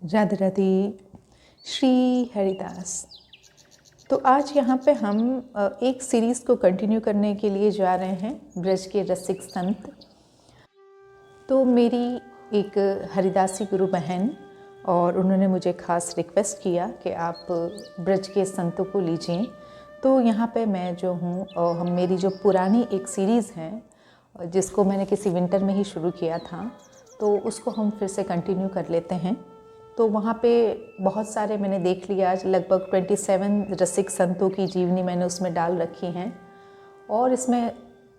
राधे राधे। श्री हरिदास। तो आज यहाँ पे हम एक सीरीज़ को कंटिन्यू करने के लिए जा रहे हैं, ब्रज के रसिक संत। तो मेरी एक हरिदासी गुरु बहन और उन्होंने मुझे ख़ास रिक्वेस्ट किया कि आप ब्रज के संतों को लीजिए। तो यहाँ पे मैं जो हूँ, हम मेरी जो पुरानी एक सीरीज़ है जिसको मैंने किसी विंटर में ही शुरू किया था, तो उसको हम फिर से कंटिन्यू कर लेते हैं। तो वहाँ पे बहुत सारे मैंने देख लिया, आज लगभग 27 रसिक संतों की जीवनी मैंने उसमें डाल रखी हैं और इसमें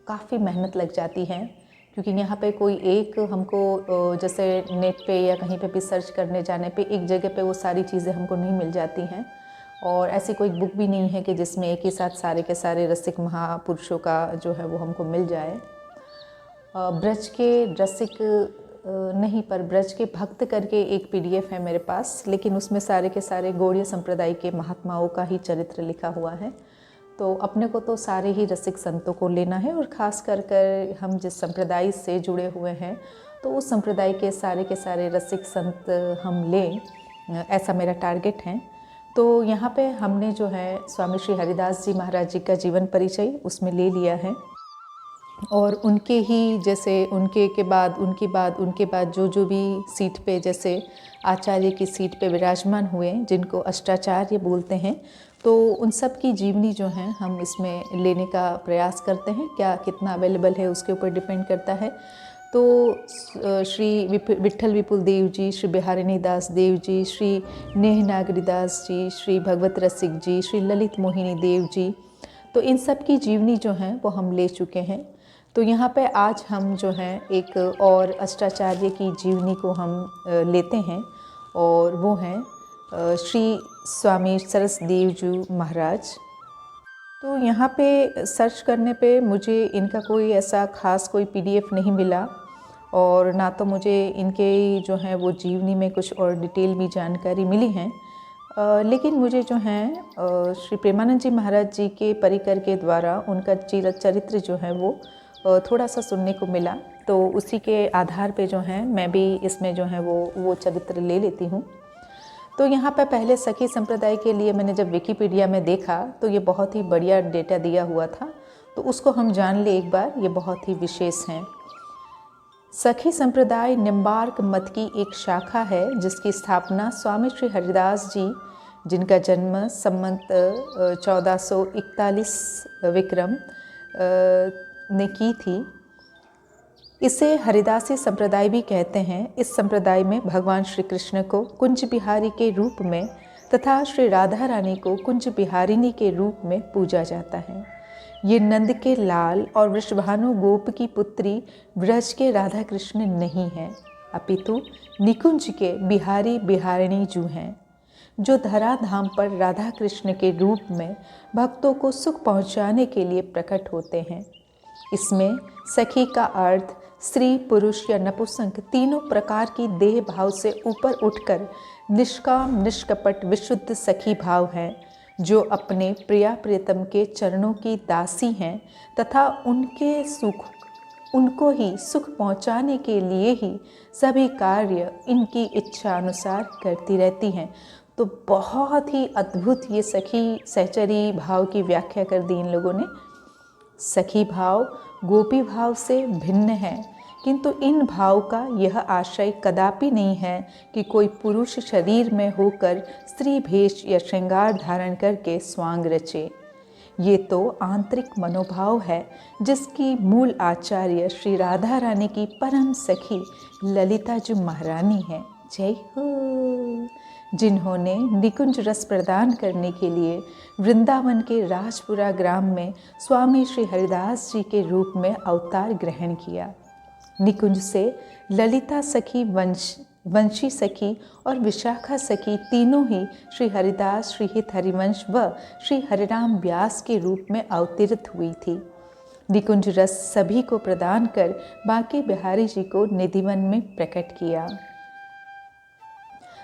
काफ़ी मेहनत लग जाती है, क्योंकि यहाँ पे कोई एक हमको जैसे नेट पे या कहीं पे भी सर्च करने जाने पे एक जगह पे वो सारी चीज़ें हमको नहीं मिल जाती हैं। और ऐसी कोई बुक भी नहीं है कि जिसमें एक ही साथ सारे के सारे रसिक महापुरुषों का जो है वो हमको मिल जाए। ब्रज के रसिक नहीं, पर ब्रज के भक्त करके एक PDF है मेरे पास, लेकिन उसमें सारे के सारे गौड़ीय संप्रदाय के महात्माओं का ही चरित्र लिखा हुआ है। तो अपने को तो सारे ही रसिक संतों को लेना है, और ख़ास कर हम जिस संप्रदाय से जुड़े हुए हैं तो उस संप्रदाय के सारे रसिक संत हम लें, ऐसा मेरा टारगेट है। तो यहाँ पे हमने जो है स्वामी श्री हरिदास जी महाराज जी का जीवन परिचय उसमें ले लिया है, और उनके ही जैसे उनके बाद जो भी सीट पे, जैसे आचार्य की सीट पे विराजमान हुए, जिनको अष्टाचार्य बोलते हैं, तो उन सब की जीवनी जो है हम इसमें लेने का प्रयास करते हैं। क्या कितना अवेलेबल है उसके ऊपर डिपेंड करता है। तो श्री विट्ठल विपुल देव जी, श्री बिहारिणी दास देव जी, श्री नेह नागरीदास जी, श्री भगवत रसिक जी, श्री ललित मोहिनी देव जी, तो इन सब की जीवनी जो है वो हम ले चुके हैं। तो यहाँ पे आज हम जो है एक और अष्टाचार्य की जीवनी को हम लेते हैं, और वो हैं श्री स्वामी सरसदेव जी महाराज। तो यहाँ पे सर्च करने पे मुझे इनका कोई ऐसा ख़ास कोई PDF नहीं मिला, और ना तो मुझे इनके जो है वो जीवनी में कुछ और डिटेल भी जानकारी मिली हैं। लेकिन मुझे जो है श्री प्रेमानंद जी महाराज जी के परिकर के द्वारा उनका चरित्र जो है वो थोड़ा सा सुनने को मिला, तो उसी के आधार पे जो है मैं भी इसमें जो है वो चरित्र ले लेती हूँ। तो यहाँ पे पहले सखी संप्रदाय के लिए मैंने जब विकिपीडिया में देखा तो ये बहुत ही बढ़िया डेटा दिया हुआ था, तो उसको हम जान ले एक बार, ये बहुत ही विशेष हैं। सखी संप्रदाय निम्बार्क मत की एक शाखा है जिसकी स्थापना स्वामी श्री हरिदास जी, जिनका जन्म संवत 1441 विक्रम ने की थी। इसे हरिदासी संप्रदाय भी कहते हैं। इस संप्रदाय में भगवान श्री कृष्ण को कुंज बिहारी के रूप में तथा श्री राधा रानी को कुंज बिहारिणी के रूप में पूजा जाता है। ये नंद के लाल और वृषभानु गोप की पुत्री ब्रज के राधा कृष्ण नहीं है, अपितु निकुंज के बिहारी बिहारिणी जू हैं, जो धराधाम पर राधा कृष्ण के रूप में भक्तों को सुख पहुँचाने के लिए प्रकट होते हैं। इसमें सखी का अर्थ स्त्री, पुरुष या नपुंसक तीनों प्रकार की देह भाव से ऊपर उठकर निष्काम निष्कपट विशुद्ध सखी भाव है, जो अपने प्रिया प्रियतम के चरणों की दासी हैं तथा उनको ही सुख पहुंचाने के लिए ही सभी कार्य इनकी इच्छा अनुसार करती रहती हैं। तो बहुत ही अद्भुत ये सखी सहचरी भाव की व्याख्या कर दी इन लोगों ने। सखी भाव गोपी भाव से भिन्न है, किंतु इन भाव का यह आशय कदापि नहीं है कि कोई पुरुष शरीर में होकर स्त्री भेष या श्रृंगार धारण करके स्वांग रचे। ये तो आंतरिक मनोभाव है, जिसकी मूल आचार्य श्री राधा रानी की परम सखी ललिता जी महारानी है। जय हो। जिन्होंने निकुंज रस प्रदान करने के लिए वृंदावन के राजपुरा ग्राम में स्वामी श्री हरिदास जी के रूप में अवतार ग्रहण किया। निकुंज से ललिता सखी, वंशी सखी और विशाखा सखी तीनों ही श्री हरिदास, श्री हित हरिवंश व श्री हरिराम व्यास के रूप में अवतरित हुई थी। निकुंज रस सभी को प्रदान कर बांके बिहारी जी को निधिवन में प्रकट किया।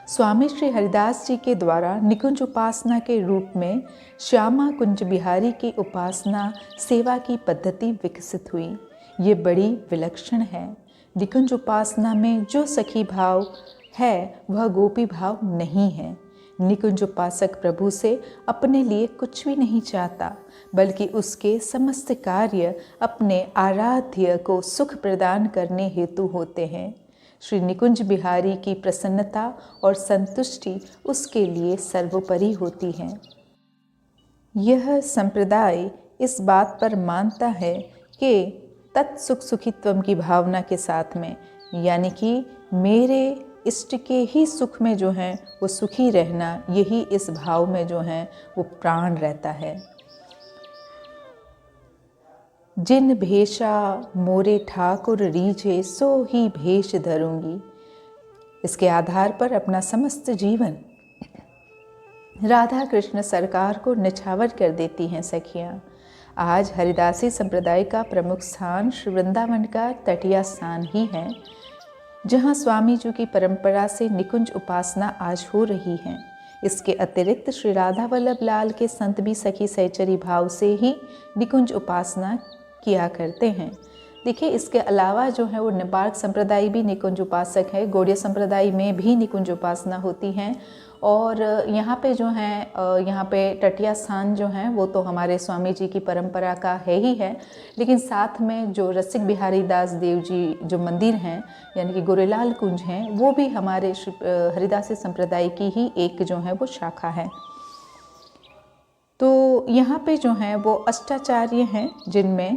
स्वामी श्री हरिदास जी के द्वारा निकुंज उपासना के रूप में श्यामा कुंज बिहारी की उपासना सेवा की पद्धति विकसित हुई। ये बड़ी विलक्षण है। निकुंज उपासना में जो सखी भाव है वह गोपी भाव नहीं है। निकुंज उपासक प्रभु से अपने लिए कुछ भी नहीं चाहता, बल्कि उसके समस्त कार्य अपने आराध्य को सुख प्रदान करने हेतु होते हैं। श्री निकुंज बिहारी की प्रसन्नता और संतुष्टि उसके लिए सर्वोपरि होती है। यह संप्रदाय इस बात पर मानता है कि तत्सुख सुखित्वम की भावना के साथ में, यानी कि मेरे इष्ट के ही सुख में जो है वो सुखी रहना, यही इस भाव में जो है वो प्राण रहता है। जिन भेषा मोरे ठाकुर रीझे सो ही भेष धरूंगी। इसके आधार पर अपना समस्त जीवन राधा कृष्ण सरकार को निछावर कर देती हैं सखियाँ। आज हरिदासी संप्रदाय का प्रमुख स्थान श्री वृंदावन का तटिया स्थान ही है, जहाँ स्वामी जी की परंपरा से निकुंज उपासना आज हो रही है। इसके अतिरिक्त श्री राधा वल्लभ लाल के संत भी सखी सहचरी भाव से ही निकुंज उपासना किया करते हैं। देखिए, इसके अलावा जो है वो निम्बार्क संप्रदाय भी निकुंज उपासक है, गौड़ीय संप्रदाय में भी निकुंज उपासना होती हैं। और यहाँ पे जो है यहाँ पे तटिया स्थान जो है वो तो हमारे स्वामी जी की परंपरा का है ही है, लेकिन साथ में जो रसिक बिहारी दास देव जी जो मंदिर हैं यानी कि गोरेलाल कुंज हैं, वो भी हमारे हरिदासी संप्रदाय की ही एक जो है वो शाखा है। तो यहाँ पे जो हैं वो अष्टाचार्य हैं, जिनमें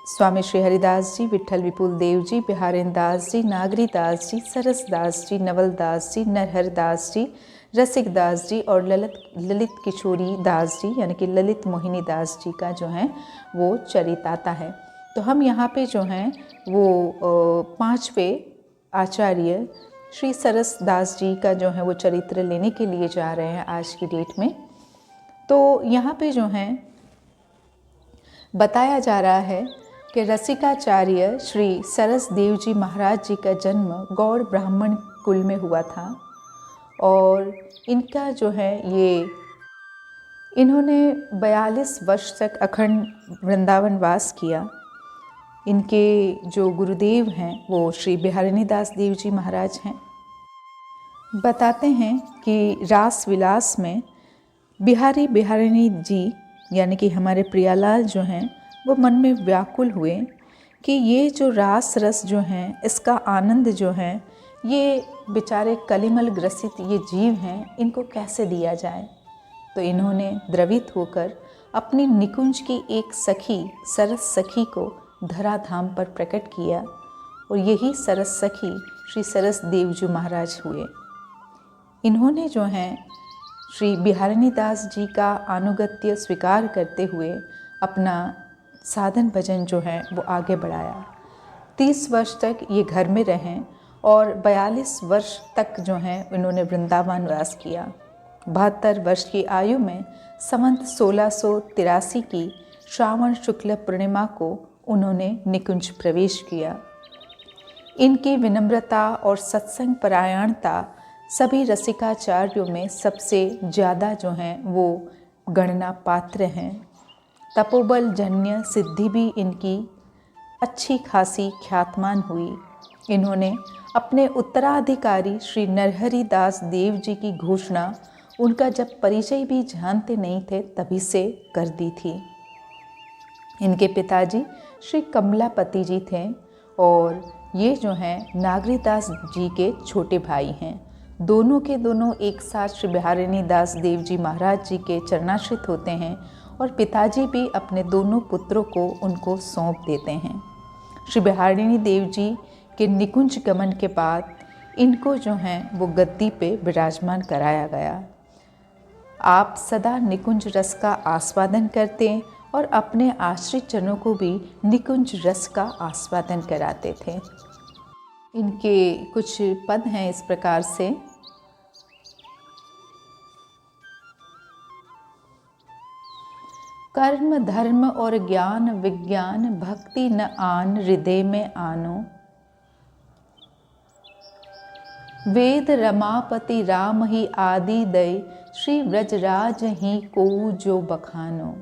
स्वामी श्री हरिदास जी, विठल विपुल देव जी, बिहारेंद्र दास जी, नागरी दास जी, सरस दास जी, नवल दास जी, नरहर दास जी, रसिक दास जी और ललित किशोरी दास जी यानी कि ललित मोहिनी दास जी का जो है वो चरित आता है। तो हम यहाँ पे जो हैं वो पांचवें आचार्य श्री सरस दास जी का जो है वो चरित्र लेने के लिए जा रहे हैं आज की डेट में। तो यहाँ पे जो है बताया जा रहा है कि रसिकाचार्य श्री सरस देव जी महाराज जी का जन्म गौड़ ब्राह्मण कुल में हुआ था और इनका जो है इन्होंने 42 वर्ष तक अखंड वृंदावन वास किया। इनके जो गुरुदेव हैं वो श्री बिहारिणी दास देव जी महाराज हैं। बताते हैं कि रास विलास में बिहारिणी जी यानी कि हमारे प्रियालाल जो हैं वो मन में व्याकुल हुए कि ये जो रास रस जो हैं, इसका आनंद जो है, ये बेचारे कलिमल ग्रसित ये जीव हैं, इनको कैसे दिया जाए। तो इन्होंने द्रवित होकर अपनी निकुंज की एक सखी सरस सखी को धराधाम पर प्रकट किया और यही सरस सखी श्री सरस देव जी महाराज हुए। इन्होंने जो है श्री बिहारिणी दास जी का अनुगत्य स्वीकार करते हुए अपना साधन भजन जो है वो आगे बढ़ाया। 30 वर्ष तक ये घर में रहें और 42 वर्ष तक जो है इन्होंने वृंदावन वास किया। 72 वर्ष की आयु में संवत 1683 की श्रावण शुक्ल पूर्णिमा को उन्होंने निकुंज प्रवेश किया। इनकी विनम्रता और सत्संग परायणता सभी रसिकाचार्यों में सबसे ज़्यादा जो हैं वो गणना पात्र हैं। तपोबल जन्य सिद्धि भी इनकी अच्छी खासी ख्यातमान हुई। इन्होंने अपने उत्तराधिकारी श्री नरहरि दास देव जी की घोषणा उनका जब परिचय भी जानते नहीं थे तभी से कर दी थी। इनके पिताजी श्री कमलापति जी थे और ये जो हैं नागरीदास जी के छोटे भाई हैं। दोनों के दोनों एक साथ श्री बिहारिणी दास देव जी महाराज जी के चरणाश्रित होते हैं और पिताजी भी अपने दोनों पुत्रों को उनको सौंप देते हैं। श्री बिहारिणी देव जी के निकुंज गमन के बाद इनको जो हैं वो गद्दी पे विराजमान कराया गया। आप सदा निकुंज रस का आस्वादन करते और अपने आश्रित जनों को भी निकुंज रस का आस्वादन कराते थे। इनके कुछ पद हैं इस प्रकार से। कर्म धर्म और ज्ञान विज्ञान भक्ति न आन हृदय में आनो। वेद रमापति राम ही आदि दय श्री व्रजराज ही को जो बखानो।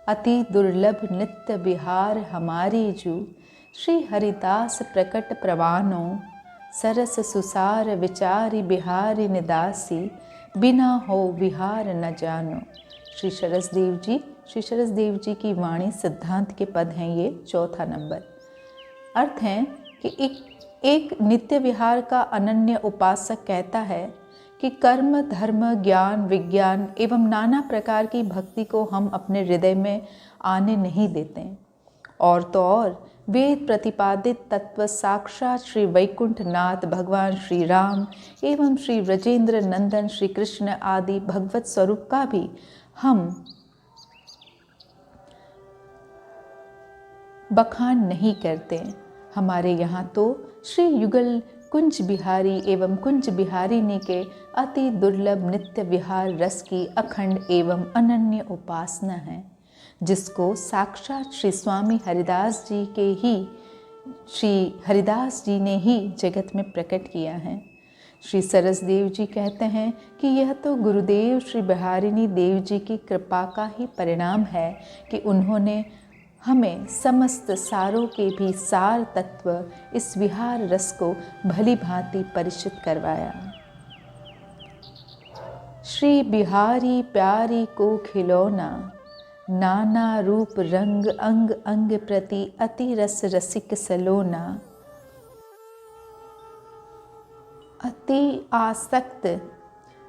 अति दुर्लभ नित्य विहार हमारी जू श्री हरिदास प्रकट प्रवानो। सरस सुसार विचारी बिहारी निदासी, बिना हो विहार न जानो। श्री सरसदेव जी की वाणी सिद्धांत के पद हैं ये, चौथा नंबर। अर्थ है कि एक नित्य विहार का अनन्य उपासक कहता है कि कर्म, धर्म, ज्ञान, विज्ञान एवं नाना प्रकार की भक्ति को हम अपने हृदय में आने नहीं देते। और तो और वेद प्रतिपादित तत्व साक्षात श्री वैकुंठनाथ भगवान श्री राम एवं श्री व्रजेंद्र नंदन श्री कृष्ण आदि भगवत स्वरूप का भी हम बखान नहीं करते। हमारे यहाँ तो श्री युगल कुंज बिहारी एवं कुंज बिहारिणी के अति दुर्लभ नित्य विहार रस की अखंड एवं अनन्य उपासना है, जिसको साक्षात श्री स्वामी हरिदास जी ने ही जगत में प्रकट किया है। श्री सरसदेव जी कहते हैं कि यह तो गुरुदेव श्री बिहारिणी देव जी की कृपा का ही परिणाम है कि उन्होंने हमें समस्त सारों के भी सार तत्व इस विहार रस को भली भांति परिचित करवाया। श्री बिहारी प्यारी को खिलौना, नाना रूप रंग अंग अंग प्रति अति रस रसिक सलोना। अति आसक्त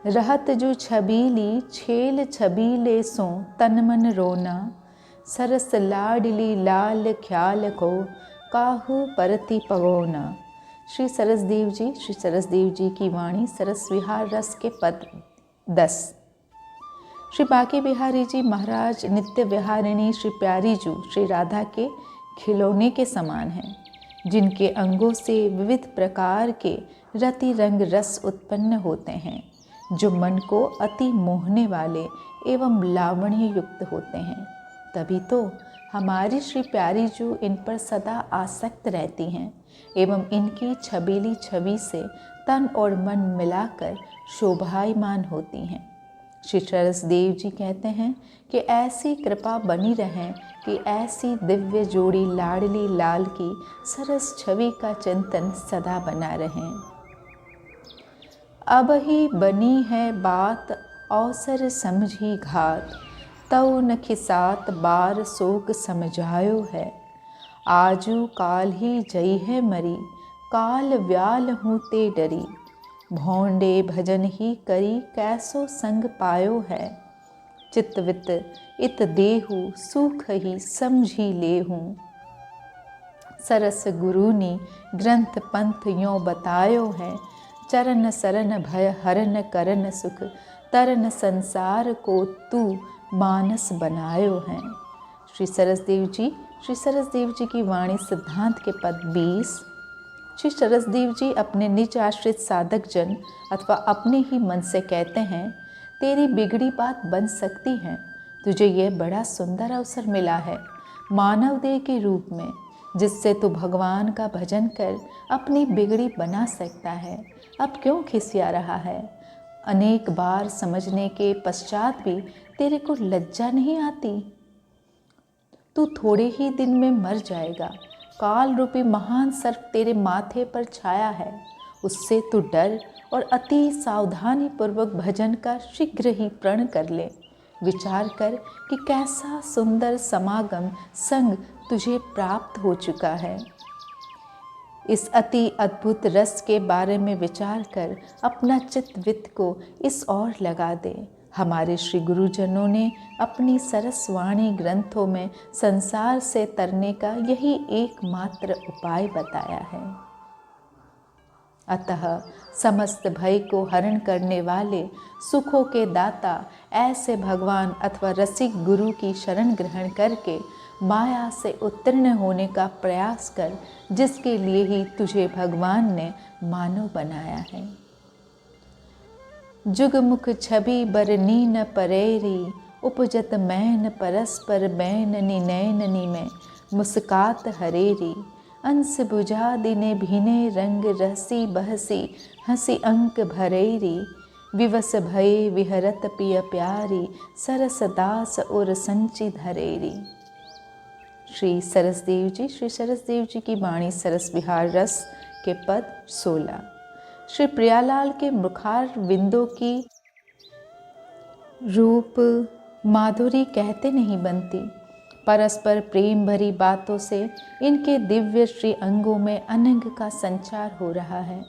रहत जो छबीली, छेल छबीले सो तन मन रोना। सरस लाडली लाल ख्याल को, काहू परति पगोना। श्री सरसदेव जी की वाणी सरस विहार रस के पद 10। श्री बांके बिहारी जी महाराज नित्य विहारिणी श्री प्यारी जू श्री राधा के खिलौने के समान हैं, जिनके अंगों से विविध प्रकार के रति रंग रस उत्पन्न होते हैं, जो मन को अति मोहने वाले एवं लावण्य युक्त होते हैं। तभी तो हमारी श्री प्यारी जू इन पर सदा आसक्त रहती हैं एवं इनकी छबीली छवि से तन और मन मिलाकर शोभायमान होती हैं। श्री सरसदेव जी कहते हैं कि ऐसी कृपा बनी रहे कि ऐसी दिव्य जोड़ी लाडली लाल की सरस छवि का चिंतन सदा बना रहे। अब ही बनी है बात अवसर समझी घात, तौ न खिसात बार शोक समझायो है। आजू काल ही जई है मरी, काल व्याल हूँ ते डरी। भौंडे भजन ही करी, कैसो संग पायो है। चितवित इत देहु, सुख ही समझी लेहूँ। सरस गुरुनी ग्रंथ पंथ यों बतायो है। चरण सरन भय हरन करन सुख, तरन संसार को तू मानस बनायो है। श्री सरसदेव जी की वाणी सिद्धांत के पद 20। श्री सरसदेव जी अपने निज आश्रित साधक जन अथवा अपने ही मन से कहते हैं, तेरी बिगड़ी बात बन सकती है। तुझे यह बड़ा सुंदर अवसर मिला है मानव देह के रूप में, जिससे तू भगवान का भजन कर अपनी बिगड़ी बना सकता है। अब क्यों खिसिया रहा है? अनेक बार समझने के पश्चात भी तेरे को लज्जा नहीं आती? तू थोड़े ही दिन में मर जाएगा। काल रूपी महान सर्प तेरे माथे पर छाया है, उससे तू डर और अति सावधानी पूर्वक भजन का शीघ्र ही प्रण कर ले। विचार कर कि कैसा सुंदर समागम संग तुझे प्राप्त हो चुका है। इस अति अद्भुत रस के बारे में विचार कर अपना चित्त को इस ओर लगा दे। हमारे श्री गुरुजनों ने अपनी सरसवाणी ग्रंथों में संसार से तरने का यही एकमात्र उपाय बताया है। अतः समस्त भय को हरण करने वाले, सुखों के दाता ऐसे भगवान अथवा रसिक गुरु की शरण ग्रहण करके माया से उत्तीर्ण होने का प्रयास कर, जिसके लिए ही तुझे भगवान ने मानव बनाया है। जुगमुख छवि बरनीन परेरी, उपजत मैन परस्पर बैन निनैननी में मुस्कात हरेरी। अंश बुझा दिने भीने रंग रहसी बहसी, हंसी अंक भरेरी। विवश भये विहरत पिय प्यारी, सरस दास और संचि धरेरी। श्री सरसदेव जी की वाणी सरस विहार रस के पद 16। श्री प्रियालाल के मुखार विंदों की रूप माधुरी कहते नहीं बनती। परस्पर प्रेम भरी बातों से इनके दिव्य श्री अंगों में अनंग का संचार हो रहा है।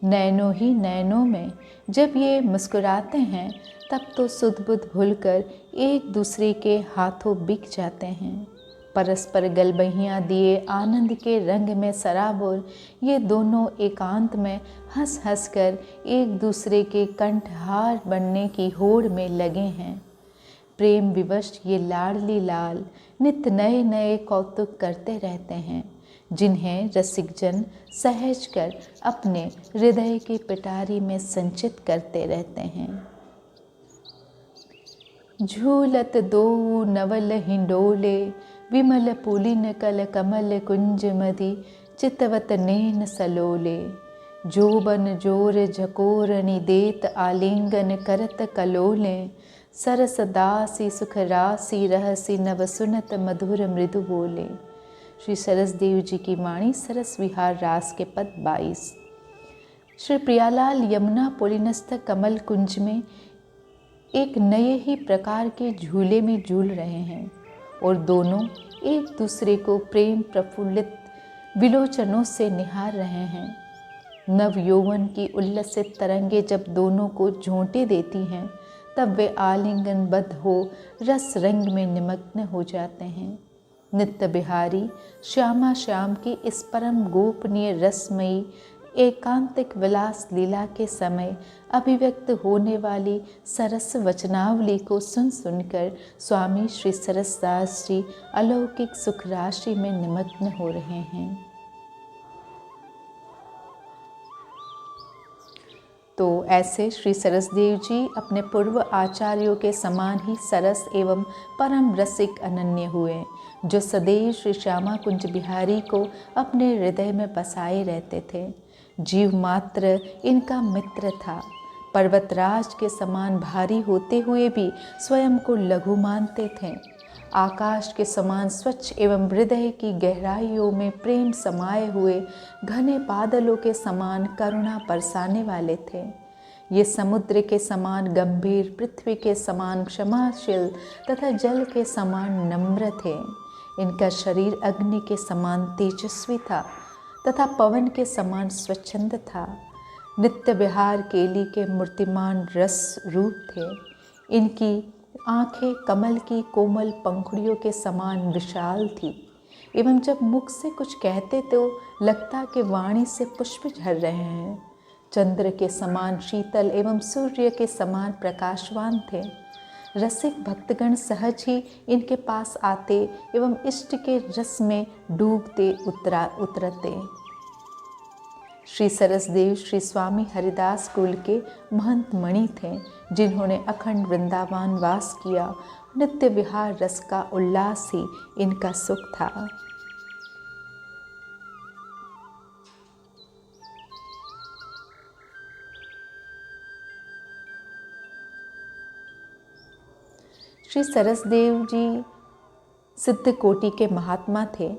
नैनों ही नैनों में जब ये मुस्कुराते हैं तब तो सुध बुध भूलकर एक दूसरे के हाथों बिक जाते हैं। परस्पर गलबहियाँ दिए आनंद के रंग में सराबोर ये दोनों एकांत में हंस हंस कर एक दूसरे के कंठहार बनने की होड़ में लगे हैं। प्रेम विवश ये लाडली लाल नित नए नए कौतुक करते रहते हैं, जिन्हें रसिकजन सहज कर अपने हृदय की पिटारी में संचित करते रहते हैं। झूलत दो नवल हिंडोले विमल पुलिन कल कमल कुंज मधि चितवत नैन सलोले। जोबन जोर झकोरनि देत आलिंगन करत कलोले। सरस दासी सुख रासी रहसी नव सुनत मधुर मृदु बोले। श्री सरसदेव जी की वाणी सरस विहार रास के पद 22। श्री प्रियालाल यमुना पुलिनस्थ कमल कुंज में एक नए ही प्रकार के झूले में झूल रहे हैं और दोनों एक दूसरे को प्रेम प्रफुल्लित विलोचनों से निहार रहे हैं। नव यौवन की उल्लसित तरंगे जब दोनों को झोंटे देती हैं तब वे आलिंगनबद्ध हो रस रंग में निमग्न हो जाते हैं। नित्य बिहारी श्यामा श्याम की इस परम गोपनीय रसमयी एकांतिक विलास लीला के समय अभिव्यक्त होने वाली सरस वचनावली को सुन सुनकर स्वामी श्री सरसदास जी अलौकिक सुख राशि में निमग्न हो रहे हैं। तो ऐसे श्री सरसदेव जी अपने पूर्व आचार्यों के समान ही सरस एवं परम रसिक अनन्य हुए, जो सदैव श्री श्यामा कुंज बिहारी को अपने हृदय में बसाए रहते थे। जीव मात्र इनका मित्र था। पर्वतराज के समान भारी होते हुए भी स्वयं को लघु मानते थे। आकाश के समान स्वच्छ एवं हृदय की गहराइयों में प्रेम समाये हुए घने बादलों के समान करुणा बरसाने वाले थे। ये समुद्र के समान गंभीर, पृथ्वी के समान क्षमाशील तथा जल के समान नम्र थे। इनका शरीर अग्नि के समान तेजस्वी था तथा पवन के समान स्वच्छंद था। नित्य विहार केली के मूर्तिमान रस रूप थे। इनकी आंखें कमल की कोमल पंखुड़ियों के समान विशाल थी एवं जब मुख से कुछ कहते तो लगता कि वाणी से पुष्प झर रहे हैं। चंद्र के समान शीतल एवं सूर्य के समान प्रकाशवान थे। रसिक भक्तगण सहज ही इनके पास आते एवं इष्ट के रस में डूबते उतरते। श्री सरसदेव श्री स्वामी हरिदास कुल के महंत मणि थे, जिन्होंने अखंड वृंदावन वास किया। नित्य विहार रस का उल्लास ही इनका सुख था। श्री सरसदेव जी सिद्ध कोटि के महात्मा थे।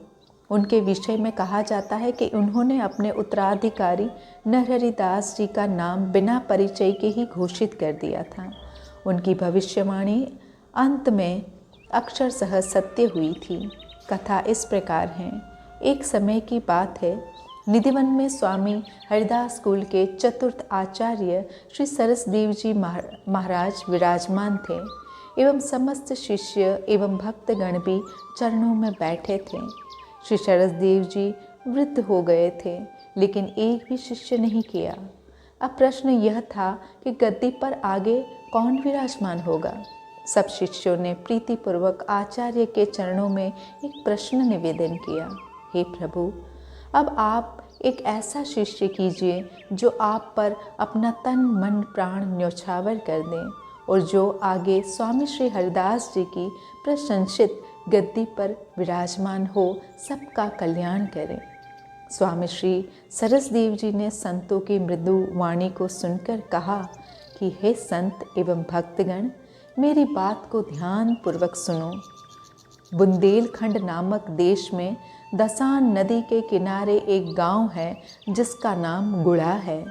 उनके विषय में कहा जाता है कि उन्होंने अपने उत्तराधिकारी नरहरिदास जी का नाम बिना परिचय के ही घोषित कर दिया था। उनकी भविष्यवाणी अंत में अक्षरशः सत्य हुई थी। कथा इस प्रकार है। एक समय की बात है, निधिवन में स्वामी हरिदास कुल के चतुर्थ आचार्य श्री सरसदेव जी महाराज विराजमान थे एवं समस्त शिष्य एवं भक्तगण भी चरणों में बैठे थे। श्री सरसदेव जी वृद्ध हो गए थे, लेकिन एक भी शिष्य नहीं किया। अब प्रश्न यह था कि गद्दी पर आगे कौन विराजमान होगा। सब शिष्यों ने प्रीतिपूर्वक आचार्य के चरणों में एक प्रश्न निवेदन किया, हे प्रभु, अब आप एक ऐसा शिष्य कीजिए जो आप पर अपना तन मन प्राण न्यौछावर कर दें और जो आगे स्वामी श्री हरिदास जी की प्रशंसित गद्दी पर विराजमान हो सबका कल्याण करें। स्वामी श्री सरसदेव जी ने संतों की मृदु वाणी को सुनकर कहा कि हे संत एवं भक्तगण, मेरी बात को ध्यान पूर्वक सुनो। बुंदेलखंड नामक देश में दसान नदी के किनारे एक गांव है जिसका नाम गुड़ा है।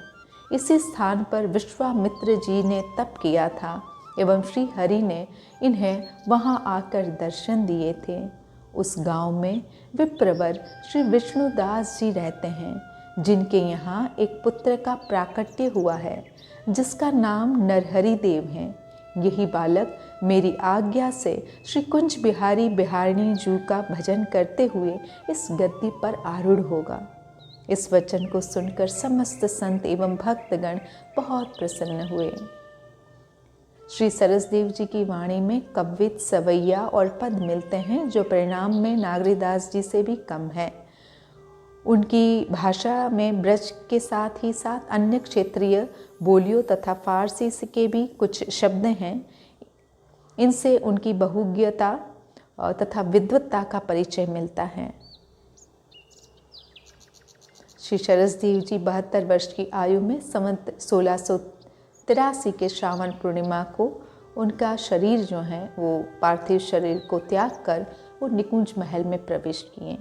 इसी स्थान पर विश्वामित्र जी ने तप किया था एवं श्री हरि ने इन्हें वहां आकर दर्शन दिए थे। उस गांव में विप्रवर श्री विष्णुदास जी रहते हैं, जिनके यहाँ एक पुत्र का प्राकट्य हुआ है जिसका नाम नरहरि देव है। यही बालक मेरी आज्ञा से श्री कुंज बिहारी बिहारिणी जू का भजन करते हुए इस गद्दी पर आरूढ़ होगा। इस वचन को सुनकर समस्त संत एवं भक्तगण बहुत प्रसन्न हुए। श्री सरसदेव जी की वाणी में कव्वित, सवैया और पद मिलते हैं जो परिणाम में नागरीदास जी से भी कम है। उनकी भाषा में ब्रज के साथ ही साथ अन्य क्षेत्रीय बोलियों तथा फारसी के भी कुछ शब्द हैं। इनसे उनकी बहुज्ञता तथा विद्वत्ता का परिचय मिलता है। श्री सरसदेव जी 72 वर्ष की आयु में संवत 1683 के श्रावण पूर्णिमा को उनका शरीर जो है वो पार्थिव शरीर को त्याग कर वो निकुंज महल में प्रवेश किए।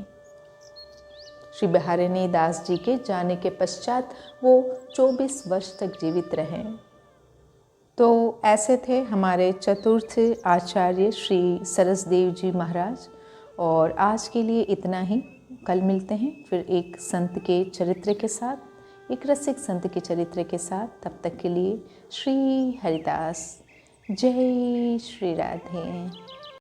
श्री बिहारिणी दास जी के जाने के पश्चात वो 24 वर्ष तक जीवित रहे। तो ऐसे थे हमारे चतुर्थ आचार्य श्री सरसदेव जी महाराज। और आज के लिए इतना ही। कल मिलते हैं फिर एक संत के चरित्र के साथ, एक रसिक संत के चरित्र के साथ। तब तक के लिए श्री हरिदास। जय श्री राधे।